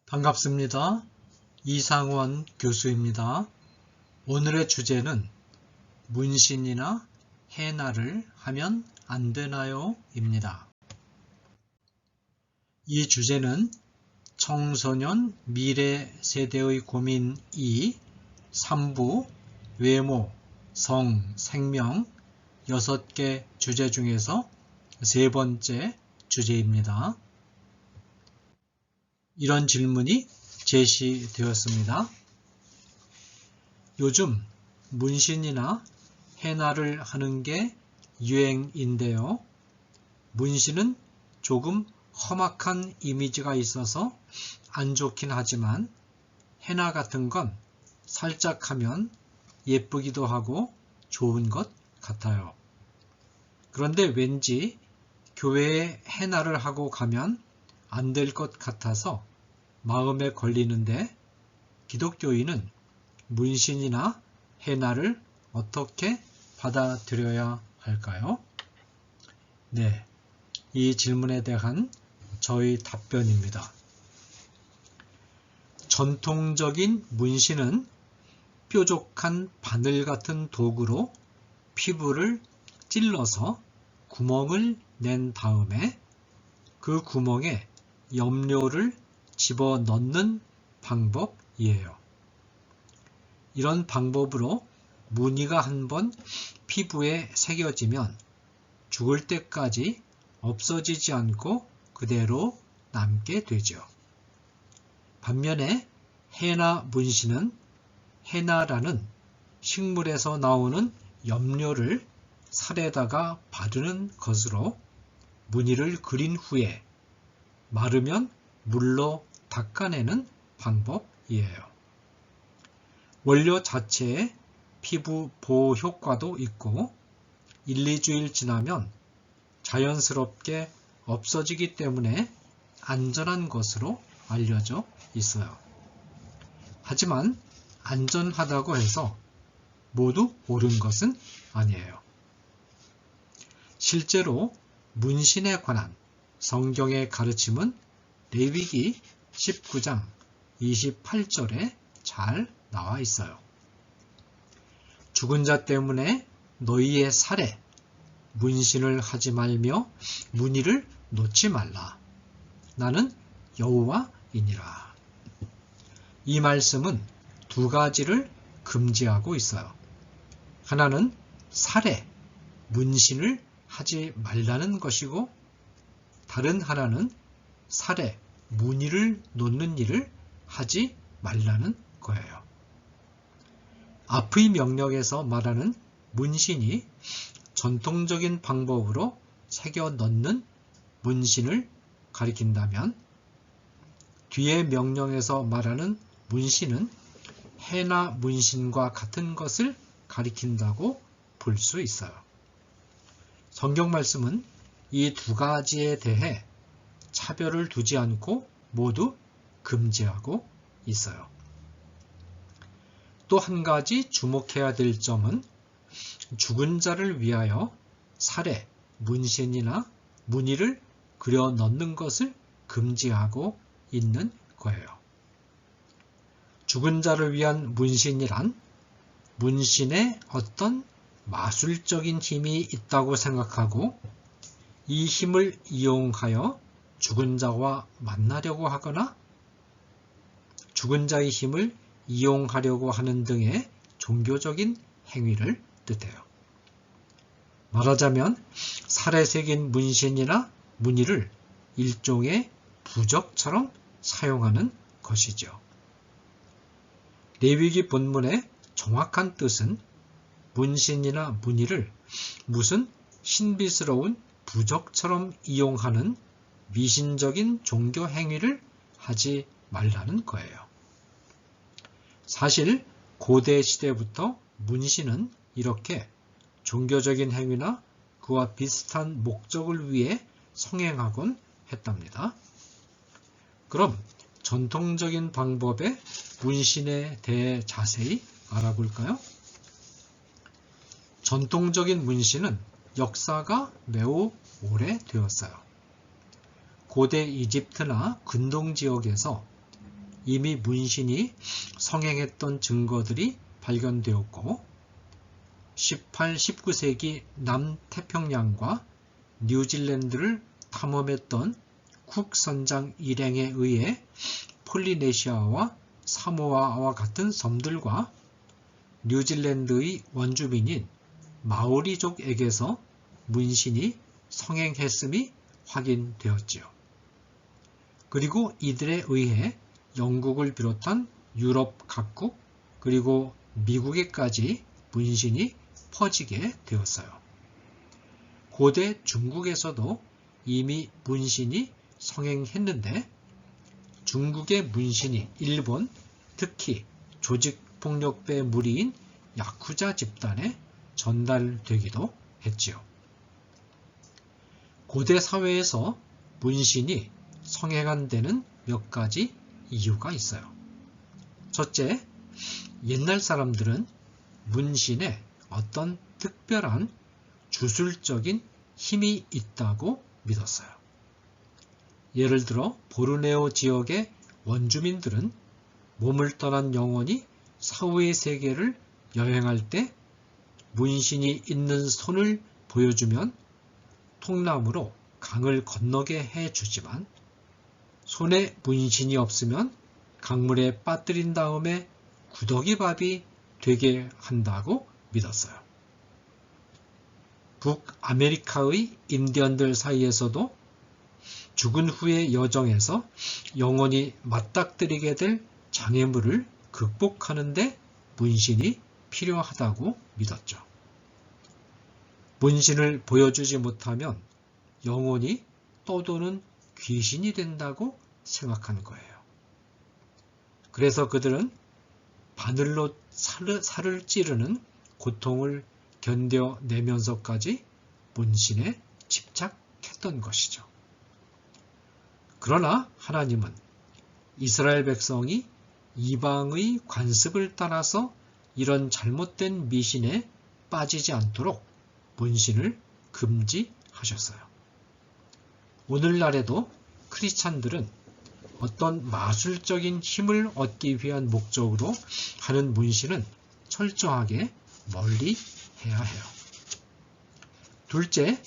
반갑습니다. 이상원 교수입니다. 오늘의 주제는 문신이나 해나를 하면 안 되나요? 입니다. 이 주제는 청소년 미래 세대의 고민 2, 3부, 외모, 성, 생명 6개 주제 중에서 세 번째 주제입니다. 이런 질문이 제시되었습니다. 요즘 문신이나 해나를 하는 게 유행인데요. 문신은 조금 험악한 이미지가 있어서 안 좋긴 하지만 해나 같은 건 살짝 하면 예쁘기도 하고 좋은 것 같아요. 그런데 왠지 교회에 해나를 하고 가면 안 될 것 같아서 마음에 걸리는데 기독교인은 문신이나 해나를 어떻게 받아들여야 할까요? 네, 이 질문에 대한 저의 답변입니다. 전통적인 문신은 뾰족한 바늘 같은 도구로 피부를 찔러서 구멍을 낸 다음에 그 구멍에 염료를 집어넣는 방법이에요. 이런 방법으로 무늬가 한번 피부에 새겨지면 죽을 때까지 없어지지 않고 그대로 남게 되죠. 반면에 해나 문신은 해나라는 식물에서 나오는 염료를 살에다가 바르는 것으로 무늬를 그린 후에 마르면 물로 닦아내는 방법이에요. 원료 자체에 피부 보호 효과도 있고 1, 2주일 지나면 자연스럽게 없어지기 때문에 안전한 것으로 알려져 있어요. 하지만 안전하다고 해서 모두 옳은 것은 아니에요. 실제로 문신에 관한 성경의 가르침은 레위기 19장 28절에 잘 나와 있어요. 죽은 자 때문에 너희의 살에 문신을 하지 말며 무늬를 놓지 말라. 나는 여호와이니라. 이 말씀은 두 가지를 금지하고 있어요. 하나는 살에 문신을 하지 말라는 것이고 다른 하나는 살에 무늬를 놓는 일을 하지 말라는 거예요. 앞의 명령에서 말하는 문신이 전통적인 방법으로 새겨 넣는 문신을 가리킨다면 뒤의 명령에서 말하는 문신은 해나 문신과 같은 것을 가리킨다고 볼 수 있어요. 성경 말씀은 이 두 가지에 대해 차별을 두지 않고 모두 금지하고 있어요. 또 한 가지 주목해야 될 점은 죽은 자를 위하여 살에 문신이나 무늬를 그려 넣는 것을 금지하고 있는 거예요. 죽은 자를 위한 문신이란 문신에 어떤 마술적인 힘이 있다고 생각하고 이 힘을 이용하여 죽은 자와 만나려고 하거나 죽은 자의 힘을 이용하려고 하는 등의 종교적인 행위를 뜻해요. 말하자면 살에 새긴 문신이나 무늬를 일종의 부적처럼 사용하는 것이죠. 레위기 본문의 정확한 뜻은 문신이나 무늬를 무슨 신비스러운 부적처럼 이용하는 미신적인 종교 행위를 하지 말라는 거예요. 사실 고대 시대부터 문신은 이렇게 종교적인 행위나 그와 비슷한 목적을 위해 성행하곤 했답니다. 그럼 전통적인 방법의 문신에 대해 자세히 알아볼까요? 전통적인 문신은 역사가 매우 오래되었어요. 고대 이집트나 근동 지역에서 이미 문신이 성행했던 증거들이 발견되었고 18, 19세기 남태평양과 뉴질랜드를 탐험했던 쿡 선장 일행에 의해 폴리네시아와 사모아와 같은 섬들과 뉴질랜드의 원주민인 마오리족에게서 문신이 성행했음이 확인되었지요. 그리고 이들에 의해 영국을 비롯한 유럽 각국 그리고 미국에까지 문신이 퍼지게 되었어요. 고대 중국에서도 이미 문신이 성행했는데 중국의 문신이 일본, 특히 조직폭력배 무리인 야쿠자 집단에 전달되기도 했지요. 고대 사회에서 문신이 성행한 데는 몇 가지 이유가 있어요. 첫째, 옛날 사람들은 문신에 어떤 특별한 주술적인 힘이 있다고 믿었어요. 예를 들어 보르네오 지역의 원주민들은 몸을 떠난 영혼이 사후의 세계를 여행할 때 문신이 있는 손을 보여주면 통나무로 강을 건너게 해주지만 손에 문신이 없으면 강물에 빠뜨린 다음에 구더기밥이 되게 한다고 믿었어요. 북아메리카의 인디언들 사이에서도 죽은 후의 여정에서 영혼이 맞닥뜨리게 될 장애물을 극복하는 데 문신이 필요하다고 믿었죠. 문신을 보여주지 못하면 영혼이 떠도는 귀신이 된다고 생각한 거예요. 그래서 그들은 바늘로 살을 찌르는 고통을 견뎌내면서까지 문신에 집착했던 것이죠. 그러나 하나님은 이스라엘 백성이 이방의 관습을 따라서 이런 잘못된 미신에 빠지지 않도록 문신을 금지하셨어요. 오늘날에도 크리스찬들은 어떤 마술적인 힘을 얻기 위한 목적으로 하는 문신은 철저하게 멀리 해야 해요. 둘째,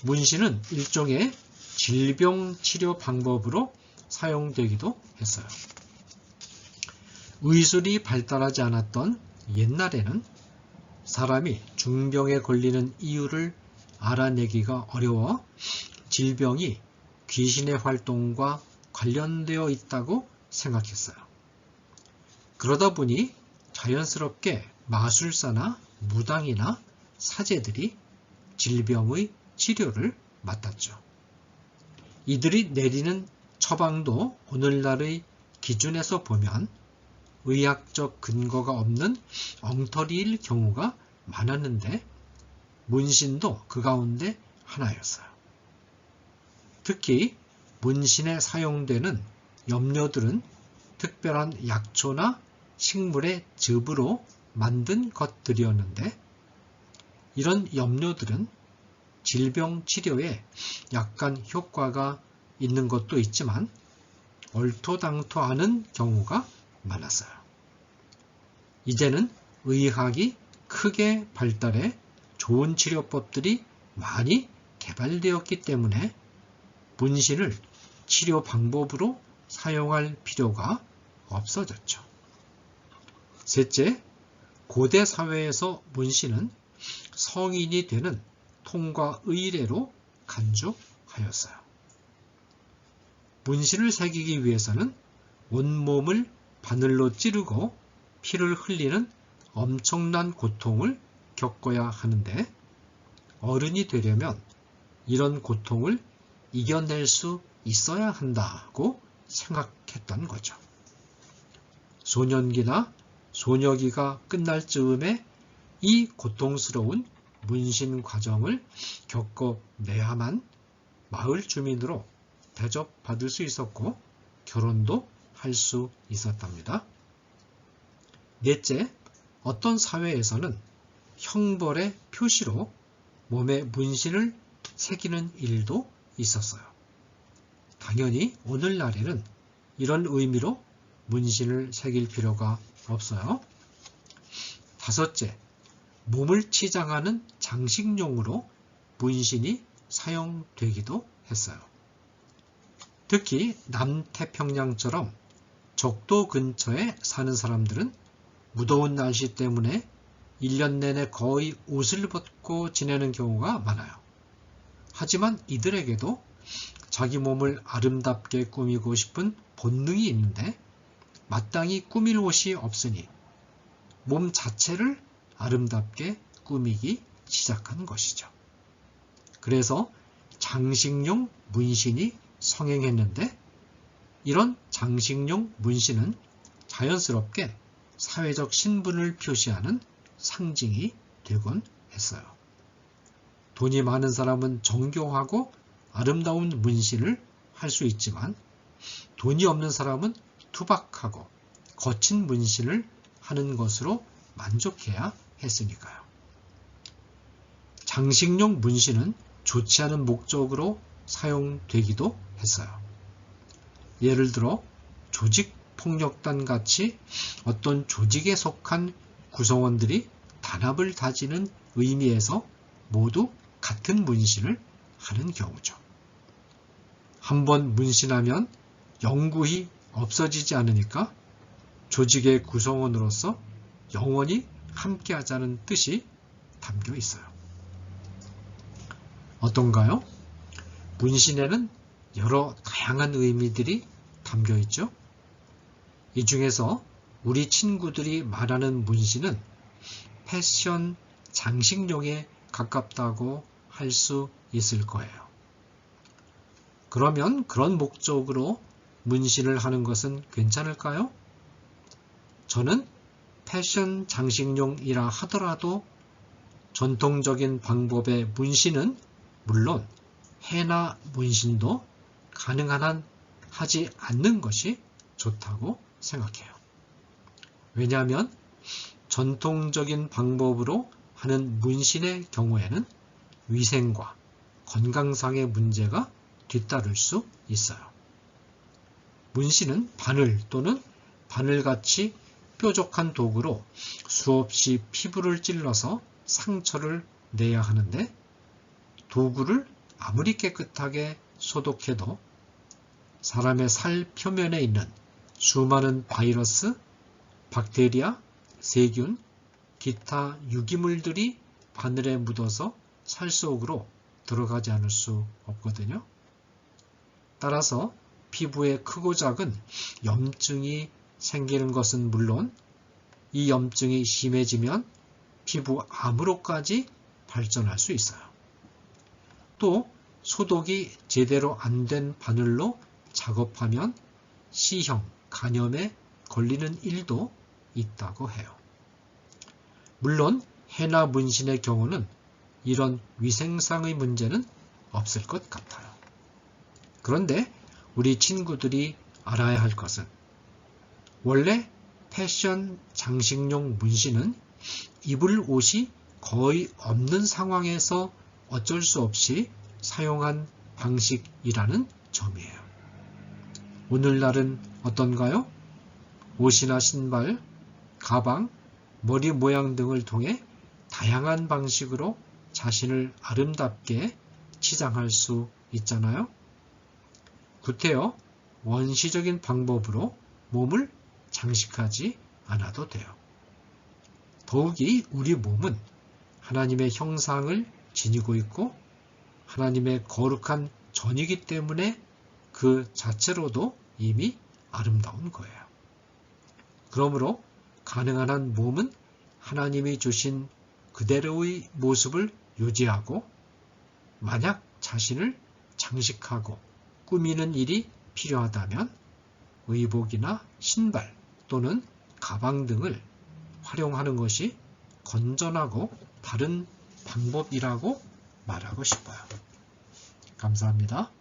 문신은 일종의 질병 치료 방법으로 사용되기도 했어요. 의술이 발달하지 않았던 옛날에는 사람이 중병에 걸리는 이유를 알아내기가 어려워 질병이 귀신의 활동과 관련되어 있다고 생각했어요. 그러다 보니 자연스럽게 마술사나 무당이나 사제들이 질병의 치료를 맡았죠. 이들이 내리는 처방도 오늘날의 기준에서 보면 의학적 근거가 없는 엉터리일 경우가 많았는데 문신도 그 가운데 하나였어요. 특히 문신에 사용되는 염료들은 특별한 약초나 식물의 즙으로 만든 것들이었는데 이런 염료들은 질병 치료에 약간 효과가 있는 것도 있지만 얼토당토하는 경우가 많았어요. 이제는 의학이 크게 발달해 좋은 치료법들이 많이 개발되었기 때문에 문신을 치료 방법으로 사용할 필요가 없어졌죠. 셋째, 고대 사회에서 문신은 성인이 되는 통과 의례로 간주하였어요. 문신을 새기기 위해서는 온몸을 바늘로 찌르고 피를 흘리는 엄청난 고통을 겪어야 하는데 어른이 되려면 이런 고통을 이겨낼 수 있어야 한다고 생각했던 거죠. 소년기나 소녀기가 끝날 즈음에 이 고통스러운 문신 과정을 겪어내야만 마을 주민으로 대접받을 수 있었고 결혼도 할 수 있었답니다. 넷째, 어떤 사회에서는 형벌의 표시로 몸에 문신을 새기는 일도 있었어요. 당연히 오늘날에는 이런 의미로 문신을 새길 필요가 없어요. 다섯째, 몸을 치장하는 장식용으로 문신이 사용되기도 했어요. 특히 남태평양처럼 적도 근처에 사는 사람들은 무더운 날씨 때문에 1년 내내 거의 옷을 벗고 지내는 경우가 많아요. 하지만 이들에게도 자기 몸을 아름답게 꾸미고 싶은 본능이 있는데 마땅히 꾸밀 옷이 없으니 몸 자체를 아름답게 꾸미기 시작한 것이죠. 그래서 장식용 문신이 성행했는데 이런 장식용 문신은 자연스럽게 사회적 신분을 표시하는 상징이 되곤 했어요. 돈이 많은 사람은 정교하고 아름다운 문신을 할 수 있지만 돈이 없는 사람은 투박하고 거친 문신을 하는 것으로 만족해야 했으니까요. 장식용 문신은 좋지 않은 목적으로 사용되기도 했어요. 예를 들어 조직폭력단 같이 어떤 조직에 속한 구성원들이 단합을 다지는 의미에서 모두 같은 문신을 하는 경우죠. 한번 문신하면 영구히 없어지지 않으니까 조직의 구성원으로서 영원히 함께하자는 뜻이 담겨 있어요. 어떤가요? 문신에는 여러 다양한 의미들이 담겨 있죠. 이 중에서 우리 친구들이 말하는 문신은 패션 장식용에 가깝다고 할 수 있을 거예요. 그러면 그런 목적으로 문신을 하는 것은 괜찮을까요? 저는 패션 장식용이라 하더라도 전통적인 방법의 문신은 물론 해나 문신도 가능한 한 하지 않는 것이 좋다고 생각해요. 왜냐하면 전통적인 방법으로 하는 문신의 경우에는 위생과 건강상의 문제가 뒤따를 수 있어요. 문신은 바늘 또는 바늘같이 뾰족한 도구로 수없이 피부를 찔러서 상처를 내야 하는데 도구를 아무리 깨끗하게 소독해도 사람의 살 표면에 있는 수많은 바이러스, 박테리아, 세균, 기타 유기물들이 바늘에 묻어서 살 속으로 들어가지 않을 수 없거든요. 따라서 피부에 크고 작은 염증이 생기는 것은 물론 이 염증이 심해지면 피부 암으로까지 발전할 수 있어요. 또 소독이 제대로 안 된 바늘로 작업하면 C형 간염에 걸리는 일도 있다고 해요. 물론 해나 문신의 경우는 이런 위생상의 문제는 없을 것 같아요. 그런데 우리 친구들이 알아야 할 것은 원래 패션 장식용 문신은 입을 옷이 거의 없는 상황에서 어쩔 수 없이 사용한 방식이라는 점이에요. 오늘날은 어떤가요? 옷이나 신발, 가방, 머리 모양 등을 통해 다양한 방식으로 자신을 아름답게 치장할 수 있잖아요. 구태여 원시적인 방법으로 몸을 장식하지 않아도 돼요. 더욱이 우리 몸은 하나님의 형상을 지니고 있고 하나님의 거룩한 전이기 때문에 그 자체로도 이미 아름다운 거예요. 그러므로 가능한 한 몸은 하나님이 주신 그대로의 모습을 유지하고 만약 자신을 장식하고 꾸미는 일이 필요하다면 의복이나 신발 또는 가방 등을 활용하는 것이 건전하고 바른 방법이라고 말하고 싶어요. 감사합니다.